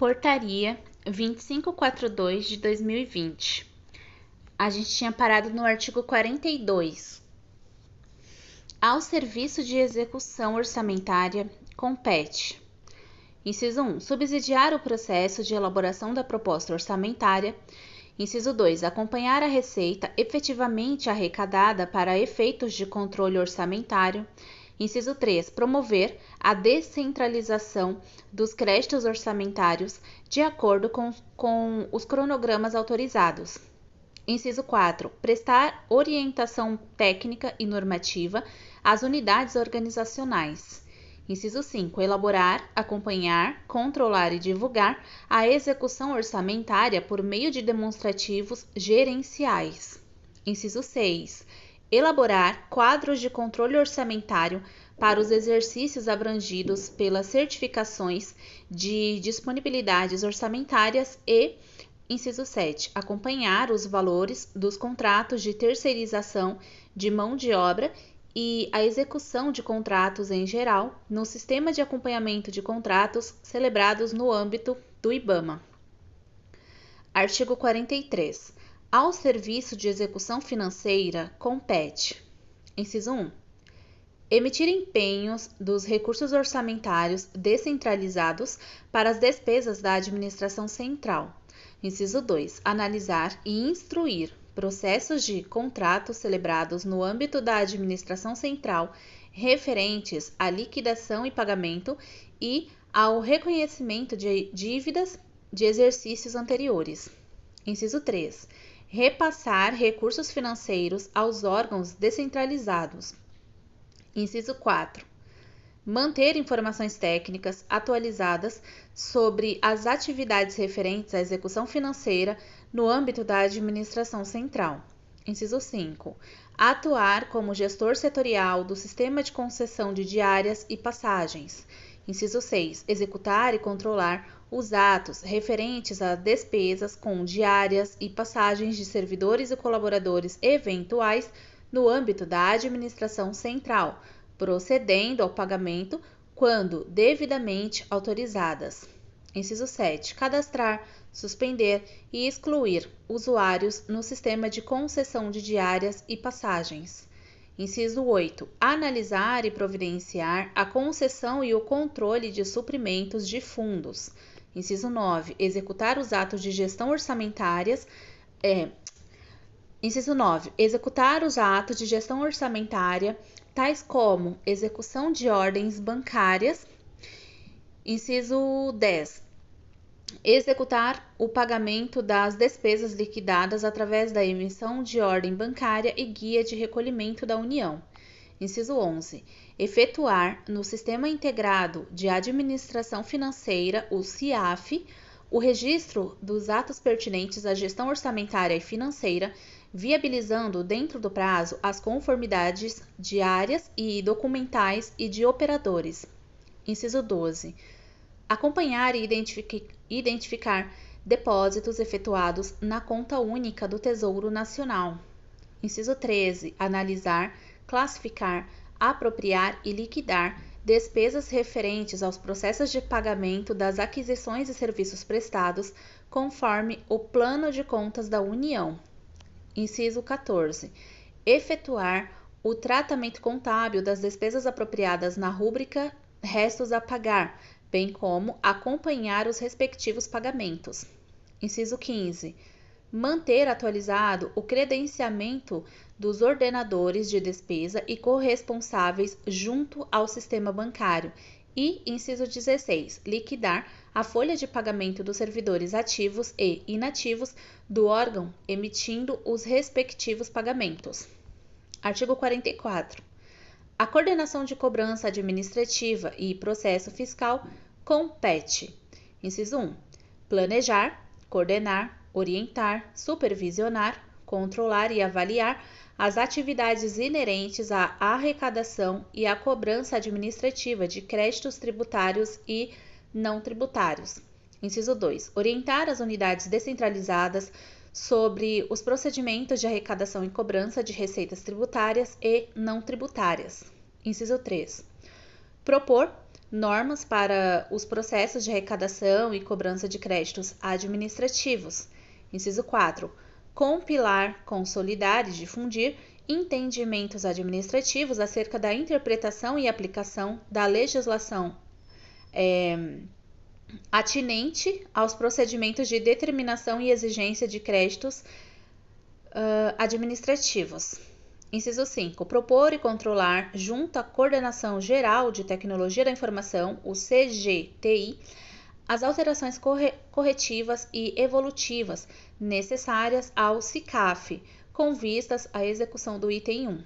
Portaria 2542 de 2020. A gente tinha parado no artigo 42. Ao Serviço de Execução Orçamentária compete: inciso 1, subsidiar o processo de elaboração da proposta orçamentária. Inciso 2, acompanhar a receita efetivamente arrecadada para efeitos de controle orçamentário. Inciso 3, promover a descentralização dos créditos orçamentários de acordo com os cronogramas autorizados. Inciso 4, prestar orientação técnica e normativa às unidades organizacionais. Inciso 5, elaborar, acompanhar, controlar e divulgar a execução orçamentária por meio de demonstrativos gerenciais. Inciso 6, elaborar quadros de controle orçamentário para os exercícios abrangidos pelas certificações de disponibilidades orçamentárias e, inciso 7, acompanhar os valores dos contratos de terceirização de mão de obra e a execução de contratos em geral no sistema de acompanhamento de contratos celebrados no âmbito do IBAMA. Artigo 43. Ao Serviço de Execução Financeira compete: inciso 1, emitir empenhos dos recursos orçamentários descentralizados para as despesas da administração central. Inciso 2, analisar e instruir processos de contratos celebrados no âmbito da administração central referentes à liquidação e pagamento e ao reconhecimento de dívidas de exercícios anteriores. Inciso 3, repassar recursos financeiros aos órgãos descentralizados. Inciso 4, manter informações técnicas atualizadas sobre as atividades referentes à execução financeira no âmbito da administração central. Inciso 5, atuar como gestor setorial do sistema de concessão de diárias e passagens. Inciso 6, executar e controlar os atos referentes a despesas com diárias e passagens de servidores e colaboradores eventuais no âmbito da administração central, procedendo ao pagamento quando devidamente autorizadas. Inciso 7, cadastrar, suspender e excluir usuários no sistema de concessão de diárias e passagens. Inciso 8, analisar e providenciar a concessão e o controle de suprimentos de fundos. Inciso 9, executar os atos de gestão orçamentárias. Inciso 9, executar os atos de gestão orçamentária, tais como execução de ordens bancárias. Inciso 10, executar o pagamento das despesas liquidadas através da emissão de ordem bancária e guia de recolhimento da União. Inciso 11, efetuar no Sistema Integrado de Administração Financeira, o CIAF, o registro dos atos pertinentes à gestão orçamentária e financeira, viabilizando dentro do prazo as conformidades diárias e documentais e de operadores. Inciso 12, acompanhar e identificar depósitos efetuados na conta única do Tesouro Nacional. Inciso 13, analisar, classificar, apropriar e liquidar despesas referentes aos processos de pagamento das aquisições e serviços prestados conforme o Plano de Contas da União. Inciso 14, efetuar o tratamento contábil das despesas apropriadas na rúbrica Restos a Pagar, bem como acompanhar os respectivos pagamentos. Inciso 15, manter atualizado o credenciamento dos ordenadores de despesa e corresponsáveis junto ao sistema bancário. E, inciso 16, liquidar a folha de pagamento dos servidores ativos e inativos do órgão emitindo os respectivos pagamentos. Artigo 44. A coordenação de cobrança administrativa e processo fiscal compete: inciso 1, planejar, coordenar, orientar, supervisionar, controlar e avaliar as atividades inerentes à arrecadação e à cobrança administrativa de créditos tributários e não tributários. Inciso 2, orientar as unidades descentralizadas sobre os procedimentos de arrecadação e cobrança de receitas tributárias e não tributárias. Inciso 3, propor, normas para os processos de arrecadação e cobrança de créditos administrativos. Inciso 4. Compilar, consolidar e difundir entendimentos administrativos acerca da interpretação e aplicação da legislação atinente aos procedimentos de determinação e exigência de créditos administrativos. Inciso 5. Propor e controlar, junto à Coordenação Geral de Tecnologia da Informação, o CGTI, as alterações corretivas e evolutivas necessárias ao SICAF, com vistas à execução do item 1.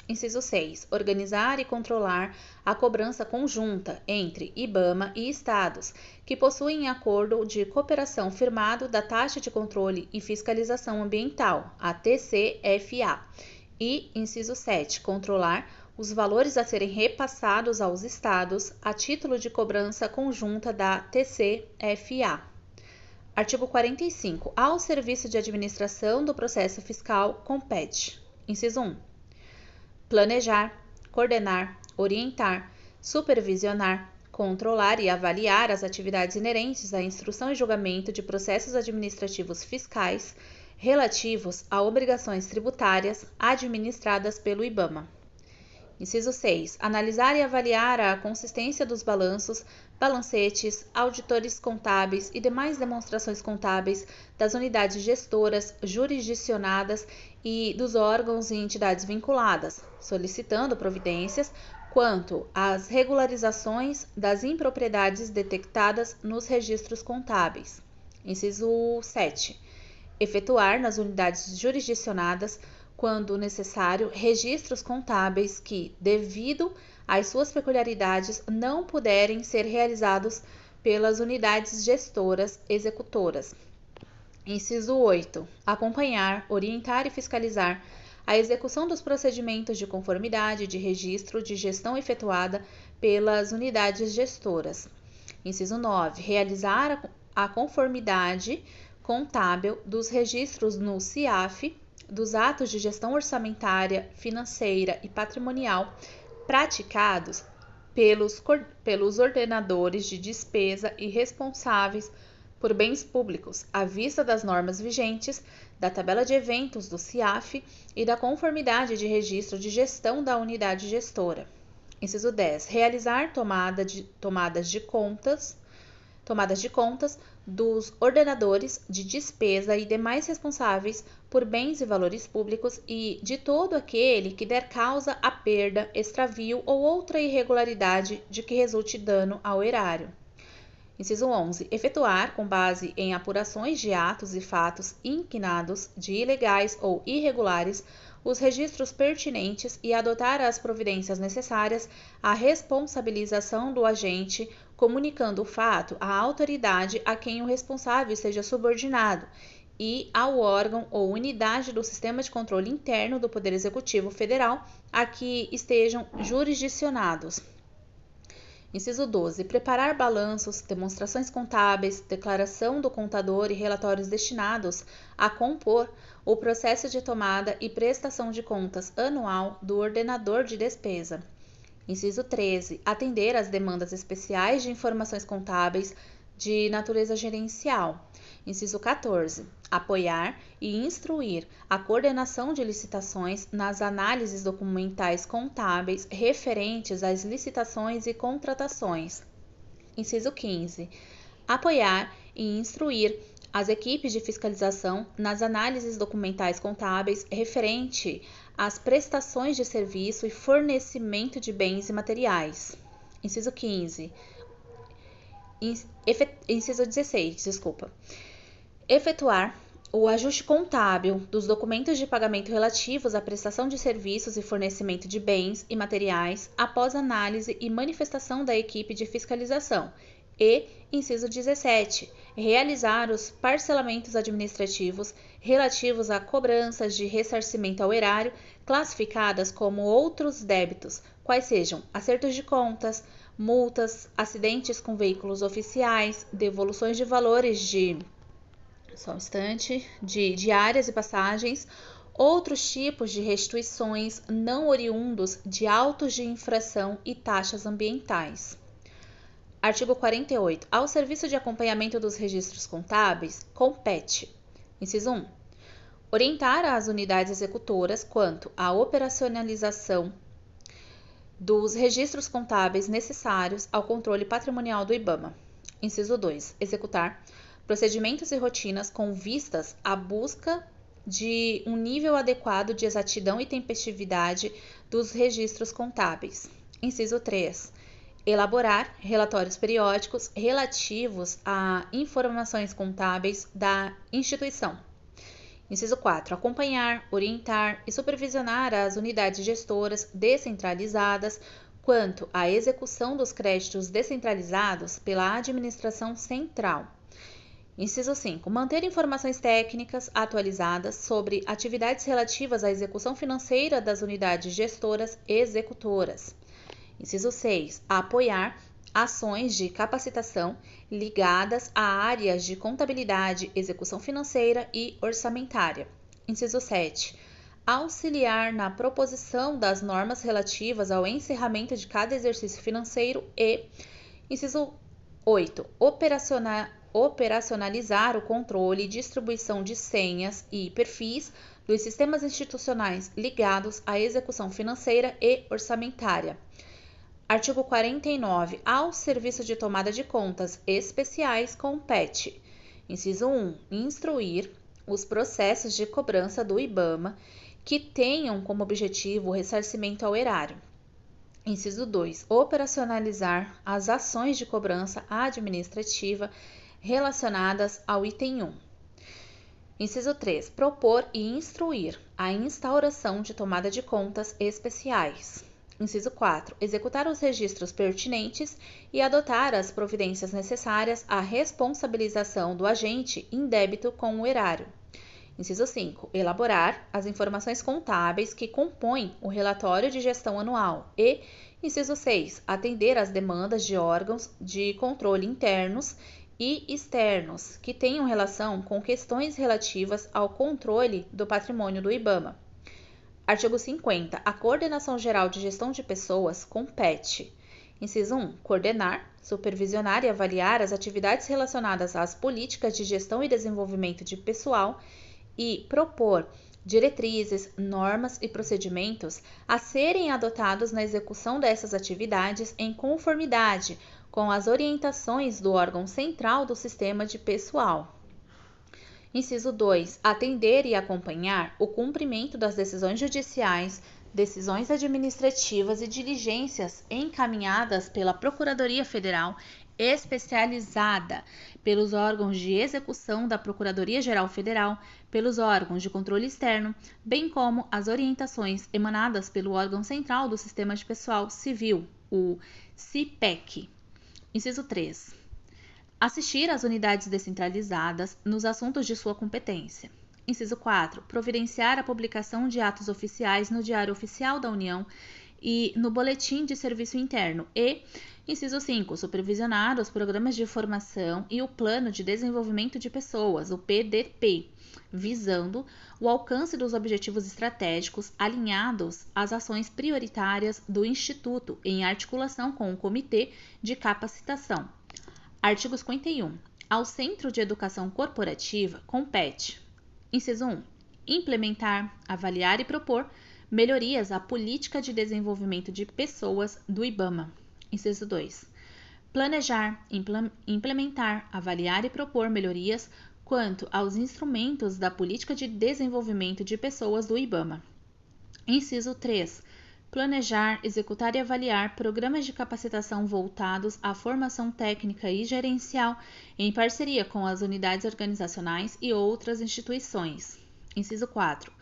Inciso 6. Organizar e controlar a cobrança conjunta entre IBAMA e Estados, que possuem acordo de cooperação firmado da Taxa de Controle e Fiscalização Ambiental, a TCFA. E, inciso 7. Controlar os valores a serem repassados aos Estados a título de cobrança conjunta da TCFA. Artigo 45. Ao Serviço de Administração do Processo Fiscal compete. Inciso 1. Planejar, coordenar, orientar, supervisionar, controlar e avaliar as atividades inerentes à instrução e julgamento de processos administrativos fiscais relativos a obrigações tributárias administradas pelo IBAMA. Inciso 6. Analisar e avaliar a consistência dos balanços, balancetes, auditores contábeis e demais demonstrações contábeis das unidades gestoras, jurisdicionadas e dos órgãos e entidades vinculadas, solicitando providências quanto às regularizações das impropriedades detectadas nos registros contábeis. Inciso 7. Efetuar nas unidades jurisdicionadas, quando necessário, registros contábeis que, devido às suas peculiaridades, não puderem ser realizados pelas unidades gestoras executoras. Inciso 8. Acompanhar, orientar e fiscalizar a execução dos procedimentos de conformidade de registro de gestão efetuada pelas unidades gestoras. Inciso 9. Realizar a conformidade contábil dos registros no CIAF, dos atos de gestão orçamentária, financeira e patrimonial praticados pelos ordenadores de despesa e responsáveis por bens públicos, à vista das normas vigentes, da tabela de eventos do CIAF e da conformidade de registro de gestão da unidade gestora. Inciso 10. Realizar tomadas de contas dos ordenadores de despesa e demais responsáveis por bens e valores públicos e de todo aquele que der causa a perda, extravio ou outra irregularidade de que resulte dano ao erário. Inciso 11. Efetuar, com base em apurações de atos e fatos inquinados de ilegais ou irregulares, os registros pertinentes e adotar as providências necessárias à responsabilização do agente, comunicando o fato à autoridade a quem o responsável esteja subordinado e ao órgão ou unidade do sistema de controle interno do Poder Executivo Federal a que estejam jurisdicionados. Inciso 12. Preparar balanços, demonstrações contábeis, declaração do contador e relatórios destinados a compor o processo de tomada e prestação de contas anual do ordenador de despesa. Inciso 13. Atender às demandas especiais de informações contábeis de natureza gerencial. Inciso 14. Apoiar e instruir a coordenação de licitações nas análises documentais contábeis referentes às licitações e contratações. Inciso 15. Apoiar e instruir as equipes de fiscalização nas análises documentais contábeis referente às prestações de serviço e fornecimento de bens e materiais. Inciso 15. Inciso 16, efetuar o ajuste contábil dos documentos de pagamento relativos à prestação de serviços e fornecimento de bens e materiais após análise e manifestação da equipe de fiscalização. E, inciso 17, realizar os parcelamentos administrativos relativos a cobranças de ressarcimento ao erário classificadas como outros débitos, quais sejam acertos de contas, multas, acidentes com veículos oficiais, devoluções de valores de diárias e passagens, outros tipos de restituições não oriundos de autos de infração e taxas ambientais. Artigo 48. Ao Serviço de Acompanhamento dos Registros Contábeis, compete: inciso 1. Orientar as unidades executoras quanto à operacionalização dos registros contábeis necessários ao controle patrimonial do IBAMA. Inciso 2. Executar procedimentos e rotinas com vistas à busca de um nível adequado de exatidão e tempestividade dos registros contábeis. Inciso 3. Elaborar relatórios periódicos relativos a informações contábeis da instituição. Inciso 4. Acompanhar, orientar e supervisionar as unidades gestoras descentralizadas quanto à execução dos créditos descentralizados pela administração central. Inciso 5. Manter informações técnicas atualizadas sobre atividades relativas à execução financeira das unidades gestoras executoras. Inciso 6. Apoiar ações de capacitação ligadas a áreas de contabilidade, execução financeira e orçamentária. Inciso 7. Auxiliar na proposição das normas relativas ao encerramento de cada exercício financeiro e, inciso 8. Operacionalizar o controle e distribuição de senhas e perfis dos sistemas institucionais ligados à execução financeira e orçamentária. Artigo 49. Ao Serviço de Tomada de Contas Especiais compete: inciso 1. Instruir os processos de cobrança do IBAMA que tenham como objetivo o ressarcimento ao erário. Inciso 2. Operacionalizar as ações de cobrança administrativa relacionadas ao item 1. Inciso 3. Propor e instruir a instauração de tomada de contas especiais. Inciso 4. Executar os registros pertinentes e adotar as providências necessárias à responsabilização do agente em débito com o erário. Inciso 5. Elaborar as informações contábeis que compõem o relatório de gestão anual e, inciso 6. Atender às demandas de órgãos de controle internos e externos que tenham relação com questões relativas ao controle do patrimônio do IBAMA. Artigo 50. A Coordenação Geral de Gestão de Pessoas compete: inciso 1. Coordenar, supervisionar e avaliar as atividades relacionadas às políticas de gestão e desenvolvimento de pessoal e propor diretrizes, normas e procedimentos a serem adotados na execução dessas atividades em conformidade com as orientações do órgão central do sistema de pessoal. Inciso 2. Atender e acompanhar o cumprimento das decisões judiciais, decisões administrativas e diligências encaminhadas pela Procuradoria Federal especializada, pelos órgãos de execução da Procuradoria-Geral Federal, pelos órgãos de controle externo, bem como as orientações emanadas pelo órgão central do Sistema de Pessoal Civil, o CIPEC. Inciso 3. Assistir às unidades descentralizadas nos assuntos de sua competência. Inciso 4. Providenciar a publicação de atos oficiais no Diário Oficial da União e no Boletim de Serviço Interno. E, inciso 5. Supervisionar os programas de formação e o Plano de Desenvolvimento de Pessoas, o PDP, visando o alcance dos objetivos estratégicos alinhados às ações prioritárias do Instituto, em articulação com o Comitê de Capacitação. Artigo 51. Ao Centro de Educação Corporativa compete: inciso 1. Implementar, avaliar e propor melhorias à política de desenvolvimento de pessoas do IBAMA. Inciso 2. Planejar, implementar, avaliar e propor melhorias quanto aos instrumentos da política de desenvolvimento de pessoas do IBAMA. Inciso 3. Planejar, executar e avaliar programas de capacitação voltados à formação técnica e gerencial em parceria com as unidades organizacionais e outras instituições. Inciso 4.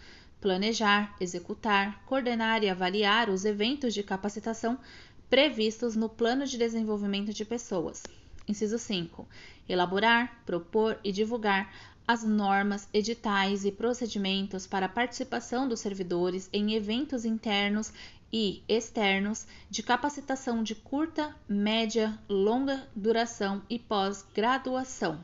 Planejar, executar, coordenar e avaliar os eventos de capacitação previstos no Plano de Desenvolvimento de Pessoas. Inciso 5. Elaborar, propor e divulgar as normas, editais e procedimentos para a participação dos servidores em eventos internos e externos de capacitação de curta, média, longa duração e pós-graduação.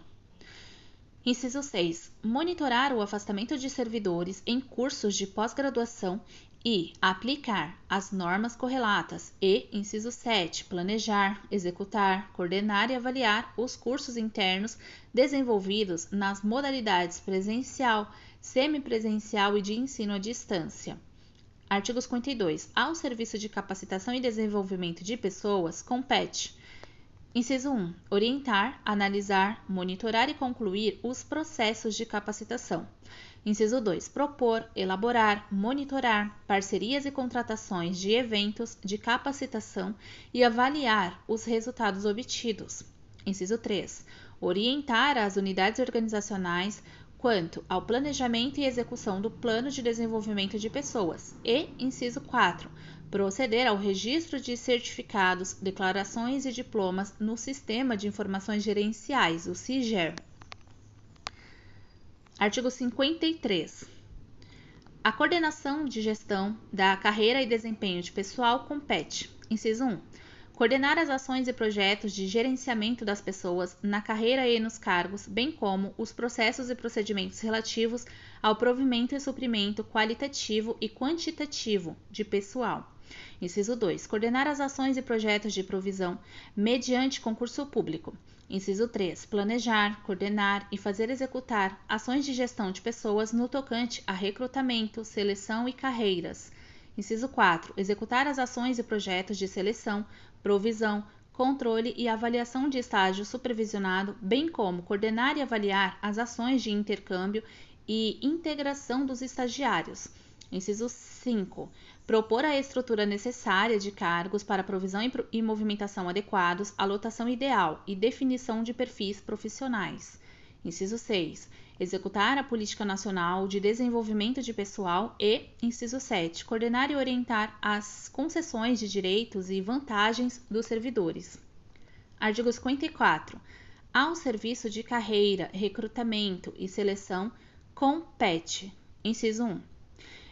Inciso 6. Monitorar o afastamento de servidores em cursos de pós-graduação E aplicar as normas correlatas. E, inciso 7, planejar, executar, coordenar e avaliar os cursos internos desenvolvidos nas modalidades presencial, semipresencial e de ensino à distância. Artigo 52. Ao Serviço de Capacitação e Desenvolvimento de Pessoas, compete: inciso 1. Orientar, analisar, monitorar e concluir os processos de capacitação. Inciso 2. Propor, elaborar, monitorar parcerias e contratações de eventos de capacitação e avaliar os resultados obtidos. Inciso 3. Orientar as unidades organizacionais quanto ao planejamento e execução do Plano de Desenvolvimento de Pessoas. E, inciso 4. Proceder ao registro de certificados, declarações e diplomas no Sistema de Informações Gerenciais, o SIGER. Artigo 53. A coordenação de gestão da carreira e desempenho de pessoal compete: inciso 1. Coordenar as ações e projetos de gerenciamento das pessoas na carreira e nos cargos, bem como os processos e procedimentos relativos ao provimento e suprimento qualitativo e quantitativo de pessoal. Inciso 2. Coordenar as ações e projetos de provisão mediante concurso público. Inciso 3. Planejar, coordenar e fazer executar ações de gestão de pessoas no tocante a recrutamento, seleção e carreiras. Inciso 4. Executar as ações e projetos de seleção, provisão, controle e avaliação de estágio supervisionado, bem como coordenar e avaliar as ações de intercâmbio e integração dos estagiários. Inciso 5. Propor a estrutura necessária de cargos para provisão e movimentação adequados, a lotação ideal e definição de perfis profissionais. Inciso 6. Executar a Política Nacional de Desenvolvimento de Pessoal e, inciso 7, coordenar e orientar as concessões de direitos e vantagens dos servidores. Artigo 54. Ao Serviço de Carreira, Recrutamento e Seleção compete: inciso 1.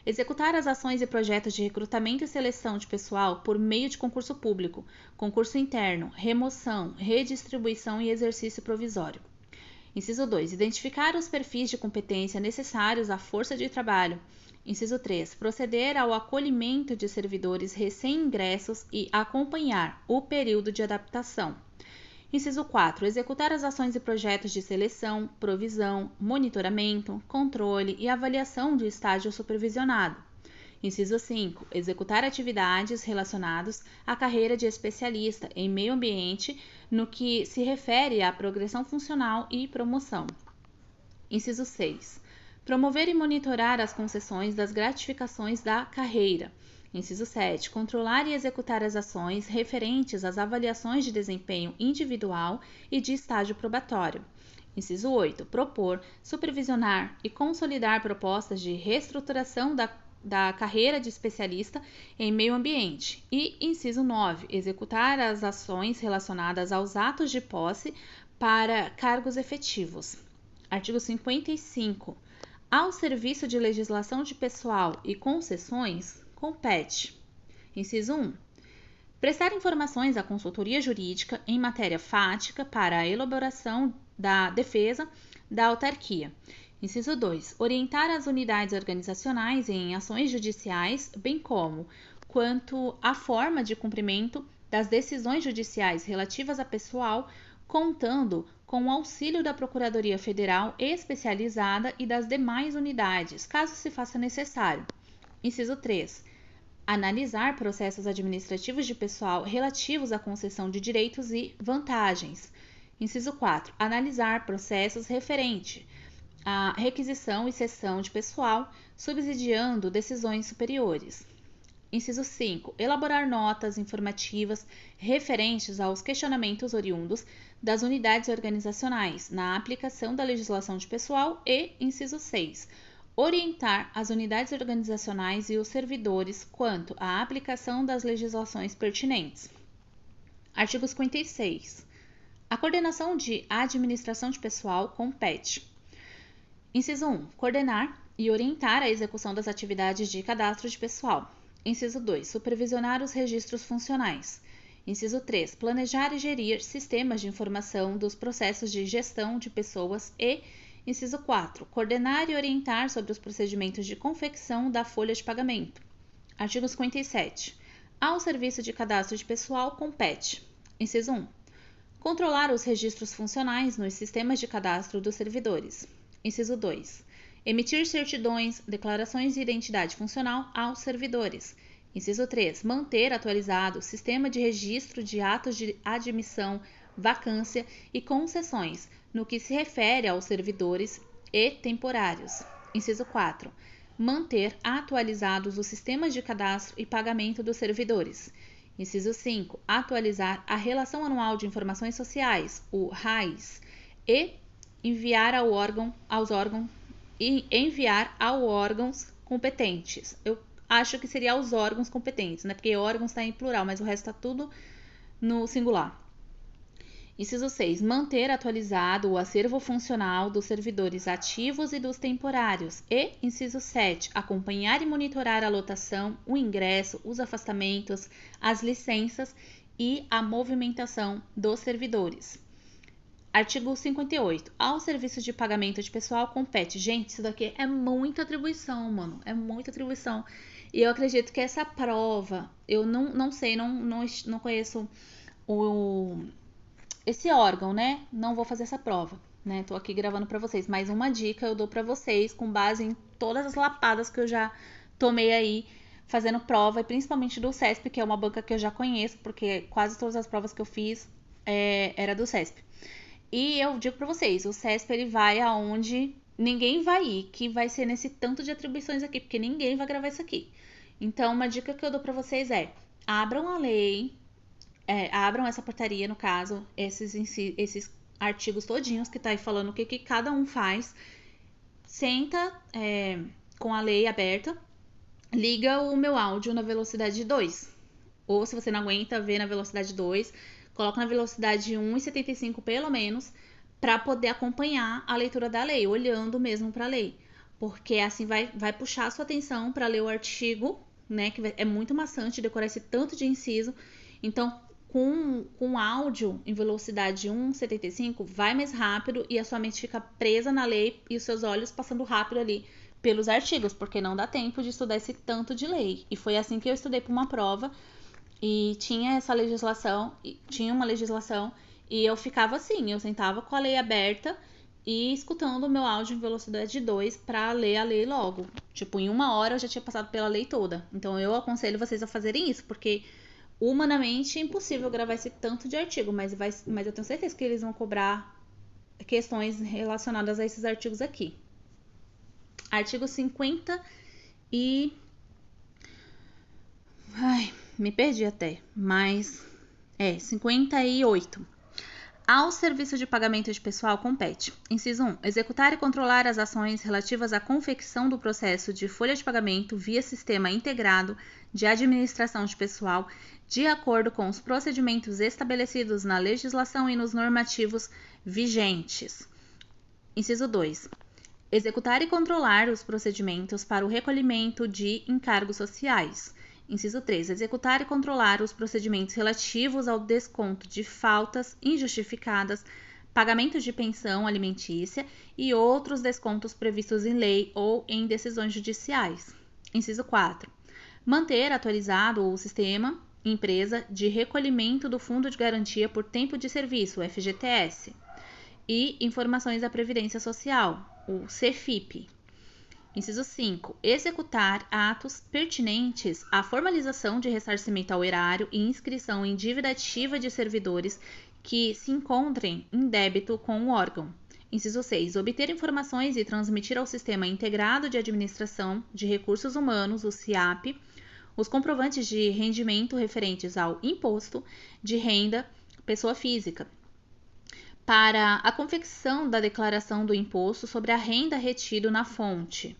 Executar as ações e projetos de recrutamento e seleção de pessoal por meio de concurso público, concurso interno, remoção, redistribuição e exercício provisório. Inciso 2. Identificar os perfis de competência necessários à força de trabalho. Inciso 3. Proceder ao acolhimento de servidores recém-ingressos e acompanhar o período de adaptação. Inciso 4. Executar as ações e projetos de seleção, provisão, monitoramento, controle e avaliação do estágio supervisionado. Inciso 5. Executar atividades relacionadas à carreira de especialista em meio ambiente no que se refere à progressão funcional e promoção. Inciso 6. Promover e monitorar as concessões das gratificações da carreira. Inciso 7. Controlar e executar as ações referentes às avaliações de desempenho individual e de estágio probatório. Inciso 8. Propor, supervisionar e consolidar propostas de reestruturação da carreira de especialista em meio ambiente. E, inciso 9. Executar as ações relacionadas aos atos de posse para cargos efetivos. Artigo 55. Ao Serviço de Legislação de Pessoal e Concessões compete: inciso 1. Prestar informações à consultoria jurídica em matéria fática para a elaboração da defesa da autarquia. Inciso 2. Orientar as unidades organizacionais em ações judiciais, bem como quanto à forma de cumprimento das decisões judiciais relativas a pessoal, contando com o auxílio da Procuradoria Federal Especializada e das demais unidades, caso se faça necessário. Inciso 3. Analisar processos administrativos de pessoal relativos à concessão de direitos e vantagens. Inciso 4. Analisar processos referentes à requisição e cessão de pessoal, subsidiando decisões superiores. Inciso 5. Elaborar notas informativas referentes aos questionamentos oriundos das unidades organizacionais na aplicação da legislação de pessoal e, inciso 6. Orientar as unidades organizacionais e os servidores quanto à aplicação das legislações pertinentes. Artigo 56. A coordenação de administração de pessoal compete: inciso 1. Coordenar e orientar a execução das atividades de cadastro de pessoal. Inciso 2. Supervisionar os registros funcionais. Inciso 3. Planejar e gerir sistemas de informação dos processos de gestão de pessoas e, inciso 4. Coordenar e orientar sobre os procedimentos de confecção da folha de pagamento. Artigo 57. Ao Serviço de Cadastro de Pessoal compete: inciso 1. Controlar os registros funcionais nos sistemas de cadastro dos servidores. Inciso 2. Emitir certidões, declarações de identidade funcional aos servidores. Inciso 3. Manter atualizado o sistema de registro de atos de admissão, vacância e concessões, no que se refere aos servidores e temporários. Inciso 4. Manter atualizados os sistemas de cadastro e pagamento dos servidores. Inciso 5. Atualizar a Relação Anual de Informações Sociais, o RAIS, e enviar aos órgãos competentes. Eu acho que seria aos órgãos competentes, né? Porque órgãos está em plural, mas o resto está tudo no singular. Inciso 6. Manter atualizado o acervo funcional dos servidores ativos e dos temporários. E, inciso 7. Acompanhar e monitorar a lotação, o ingresso, os afastamentos, as licenças e a movimentação dos servidores. Artigo 58. Ao serviço de pagamento de pessoal compete. Gente, isso daqui é muita atribuição, mano. É muita atribuição. E eu acredito que essa prova, eu não sei, não conheço esse órgão, né? Não vou fazer essa prova, né? Tô aqui gravando para vocês, mas uma dica eu dou para vocês com base em todas as lapadas que eu já tomei aí fazendo prova, e principalmente do CESP, que é uma banca que eu já conheço, porque quase todas as provas que eu fiz era do CESP. E eu digo para vocês, o CESP ele vai aonde ninguém vai ir, que vai ser nesse tanto de atribuições aqui, porque ninguém vai gravar isso aqui. Então, uma dica que eu dou para vocês é: abram a lei, abram essa portaria, no caso, esses artigos todinhos que tá aí falando o que cada um faz, senta com a lei aberta, liga o meu áudio na velocidade 2, ou se você não aguenta ver na velocidade 2, coloca na velocidade 1,75 pelo menos, para poder acompanhar a leitura da lei, olhando mesmo para a lei, porque assim vai puxar a sua atenção para ler o artigo, né, que é muito maçante decorar esse tanto de inciso. Então, com áudio em velocidade 1,75, vai mais rápido e a sua mente fica presa na lei e os seus olhos passando rápido ali pelos artigos, porque não dá tempo de estudar esse tanto de lei. E foi assim que eu estudei para uma prova e tinha uma legislação e eu ficava assim, eu sentava com a lei aberta e escutando o meu áudio em velocidade 2 para ler a lei logo. Tipo, em 1 hora eu já tinha passado pela lei toda. Então eu aconselho vocês a fazerem isso, porque humanamente é impossível gravar esse tanto de artigo, mas eu tenho certeza que eles vão cobrar questões relacionadas a esses artigos aqui. Artigo 50 e... Ai, me perdi até, mas... 58. Ao serviço de pagamento de pessoal compete: inciso 1. Executar e controlar as ações relativas à confecção do processo de folha de pagamento via sistema integrado de administração de pessoal, de acordo com os procedimentos estabelecidos na legislação e nos normativos vigentes. Inciso 2. Executar e controlar os procedimentos para o recolhimento de encargos sociais. Inciso 3. Executar e controlar os procedimentos relativos ao desconto de faltas injustificadas, pagamento de pensão alimentícia e outros descontos previstos em lei ou em decisões judiciais. Inciso 4. Manter atualizado o sistema empresa de recolhimento do Fundo de Garantia por Tempo de Serviço, FGTS, e informações da Previdência Social, o CEFIP. Inciso 5. Executar atos pertinentes à formalização de ressarcimento ao erário e inscrição em dívida ativa de servidores que se encontrem em débito com o órgão. Inciso 6. Obter informações e transmitir ao Sistema Integrado de Administração de Recursos Humanos, o SIAP, os comprovantes de rendimento referentes ao imposto de renda pessoa física, para a confecção da declaração do imposto sobre a renda retido na fonte.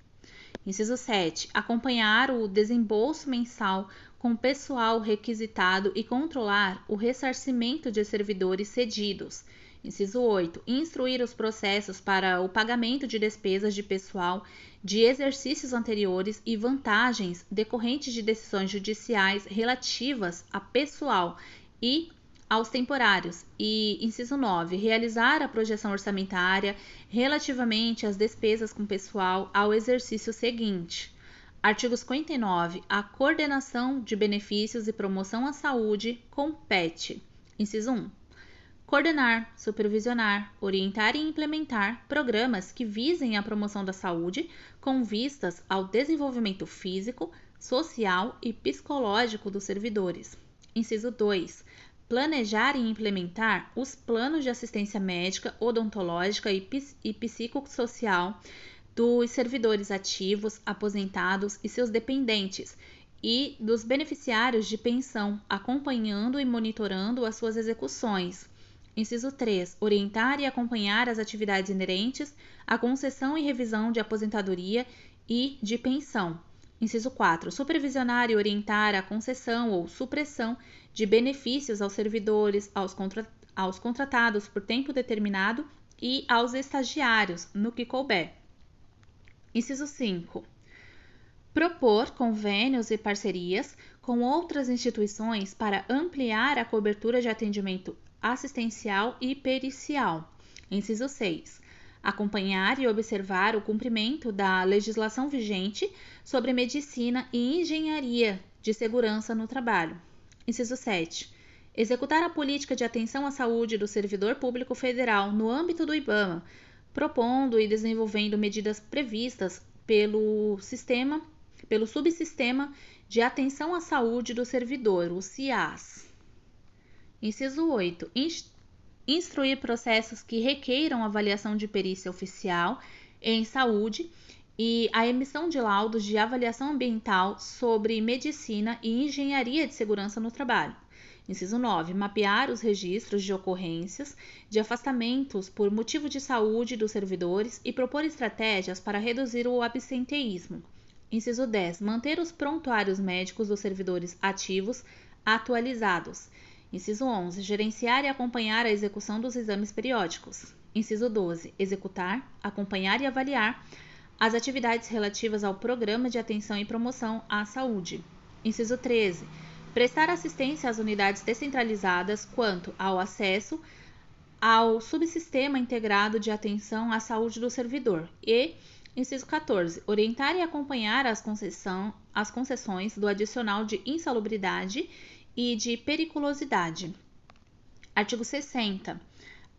Inciso 7. Acompanhar o desembolso mensal com pessoal requisitado e controlar o ressarcimento de servidores cedidos. Inciso 8. Instruir os processos para o pagamento de despesas de pessoal de exercícios anteriores e vantagens decorrentes de decisões judiciais relativas a pessoal e aos temporários. E, inciso 9, realizar a projeção orçamentária relativamente às despesas com pessoal ao exercício seguinte. Artigo 59. A coordenação de benefícios e promoção à saúde compete. Inciso 1. Coordenar, supervisionar, orientar e implementar programas que visem a promoção da saúde com vistas ao desenvolvimento físico, social e psicológico dos servidores. Inciso 2. Planejar e implementar os planos de assistência médica, odontológica e psicossocial dos servidores ativos, aposentados e seus dependentes e dos beneficiários de pensão, acompanhando e monitorando as suas execuções. Inciso 3. Orientar e acompanhar as atividades inerentes à concessão e revisão de aposentadoria e de pensão. Inciso 4. Supervisionar e orientar a concessão ou supressão de benefícios aos servidores, aos contratados por tempo determinado e aos estagiários, no que couber. Inciso 5. Propor convênios e parcerias com outras instituições para ampliar a cobertura de atendimento assistencial e pericial. Inciso 6. Acompanhar e observar o cumprimento da legislação vigente sobre medicina e engenharia de segurança no trabalho. Inciso 7. Executar a política de atenção à saúde do servidor público federal no âmbito do IBAMA, propondo e desenvolvendo medidas previstas pelo subsistema de atenção à saúde do servidor, o CIAS. Inciso 8. Instruir processos que requeiram avaliação de perícia oficial em saúde e a emissão de laudos de avaliação ambiental sobre medicina e engenharia de segurança no trabalho. Inciso 9. Mapear os registros de ocorrências de afastamentos por motivo de saúde dos servidores e propor estratégias para reduzir o absenteísmo. Inciso 10. Manter os prontuários médicos dos servidores ativos atualizados. Inciso 11. Gerenciar e acompanhar a execução dos exames periódicos. Inciso 12. Executar, acompanhar e avaliar as atividades relativas ao Programa de Atenção e Promoção à Saúde. Inciso 13. Prestar assistência às unidades descentralizadas quanto ao acesso ao subsistema integrado de atenção à saúde do servidor. E, inciso 14. Orientar e acompanhar as concessões do adicional de insalubridade e de periculosidade. Artigo 60.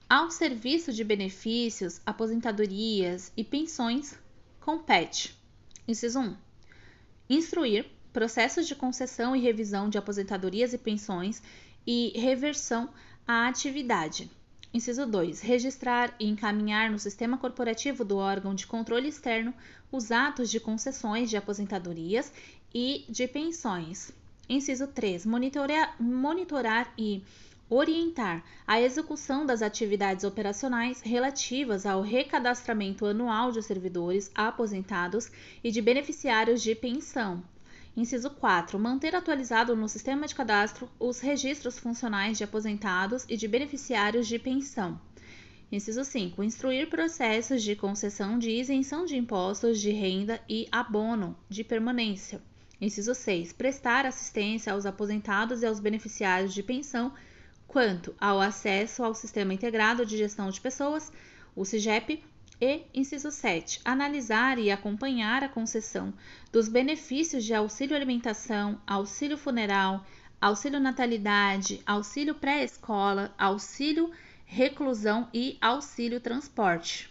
Ao serviço de benefícios, aposentadorias e pensões, compete. Inciso 1. Instruir processos de concessão e revisão de aposentadorias e pensões e reversão à atividade. Inciso 2. Registrar e encaminhar no sistema corporativo do órgão de controle externo os atos de concessões de aposentadorias e de pensões. Inciso 3. Monitorar e orientar a execução das atividades operacionais relativas ao recadastramento anual de servidores aposentados e de beneficiários de pensão. Inciso 4. Manter atualizado no sistema de cadastro os registros funcionais de aposentados e de beneficiários de pensão. Inciso 5. Instruir processos de concessão de isenção de impostos de renda e abono de permanência. Inciso 6. Prestar assistência aos aposentados e aos beneficiários de pensão quanto ao acesso ao Sistema Integrado de Gestão de Pessoas, o SIGEP. E, inciso 7. Analisar e acompanhar a concessão dos benefícios de auxílio alimentação, auxílio funeral, auxílio natalidade, auxílio pré-escola, auxílio reclusão e auxílio transporte.